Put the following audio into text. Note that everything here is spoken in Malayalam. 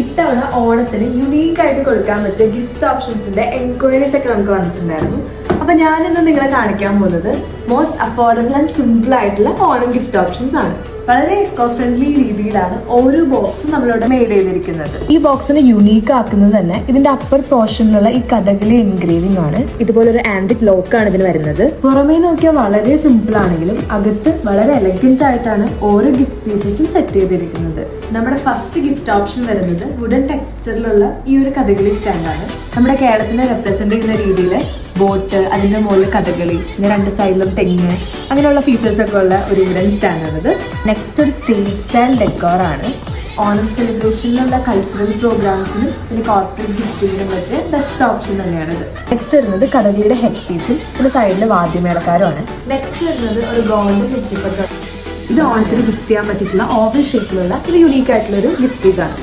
ഇത്തവണ ഓണത്തിന് യുണീക്ക് ആയിട്ട് കൊടുക്കാൻ പറ്റിയ ഗിഫ്റ്റ് ഓപ്ഷൻസിന്റെ എൻക്വയറീസ് ഒക്കെ നമുക്ക് വന്നിട്ടുണ്ടായിരുന്നു. അപ്പൊ ഞാനിന്ന് നിങ്ങളെ കാണിക്കാൻ പോകുന്നത് മോസ്റ്റ് അഫോർഡബിൾ ആൻഡ് സിമ്പിൾ ആയിട്ടുള്ള ഓണം ഗിഫ്റ്റ് ഓപ്ഷൻസ് ആണ്. വളരെ എക്കോ ഫ്രണ്ട്ലി രീതിയിലാണ് ഓരോ ബോക്സും നമ്മളിവിടെ മെയ്ഡ് ചെയ്തിരിക്കുന്നത്. ഈ ബോക്സിനെ യുണീക്ക് ആക്കുന്നത് തന്നെ ഇതിന്റെ അപ്പർ പോർഷനിലുള്ള ഈ കഥകളി എൻഗ്രേവിംഗ് ആണ്. ഇതുപോലെ ഒരു ആന്റിക് ലോക്ക് ആണ് ഇതിന് വരുന്നത്. പുറമേ നോക്കിയാൽ വളരെ സിമ്പിൾ ആണെങ്കിലും അകത്ത് വളരെ എലഗന്റ് ആയിട്ടാണ് ഓരോ ഗിഫ്റ്റ് പീസസും സെറ്റ് ചെയ്തിരിക്കുന്നത്. നമ്മുടെ ഫസ്റ്റ് ഗിഫ്റ്റ് ഓപ്ഷൻ വരുന്നത് വുഡൻ ടെക്സ്ചറിലുള്ള ഈ ഒരു കഥകളി സ്റ്റാൻഡാണ്. നമ്മുടെ കേരളത്തിനെ റെപ്രസെന്റ് ചെയ്യുന്ന രീതിയിൽ ബോട്ട്, അതിന്റെ മുകളിൽ കഥകളി, പിന്നെ രണ്ട് സൈഡിലും തെങ്ങ്, അങ്ങനെയുള്ള ഫീച്ചേഴ്സ് ഒക്കെ ഉള്ള ഒരു വുഡൻ സ്റ്റാൻഡാണിത്. നെക്സ്റ്റ് ഒരു സ്റ്റേജ് സ്റ്റൈൽ ഡെക്കോർ ആണ്. ഓണം സെലിബ്രേഷനിലുള്ള കൾച്ചറൽ പ്രോഗ്രാംസിനും പിന്നെ കോർപ്പറേറ്റ് ഗിഫ്റ്റിങ്ങിനും പറ്റിയ ബെസ്റ്റ് ഓപ്ഷൻ തന്നെയാണിത്. നെക്സ്റ്റ് വരുന്നത് കഥകളിയുടെ ഹെഡ് പീസും പിന്നെ സൈഡിൽ വാദ്യമേളക്കാരുമാണ്. നെക്സ്റ്റ് വരുന്നത് ഒരു ഗോൾഡൻ നെറ്റിപ്പട്ട. ഇത് ഓണത്തിന് ഗിഫ്റ്റ് ചെയ്യാൻ പറ്റിയിട്ടുള്ള ഓവൽ ഷേപ്പിലുള്ള ഒരു യുണീക്ക് ആയിട്ടുള്ള ഒരു ഗിഫ്റ്റ് പീസാണ്.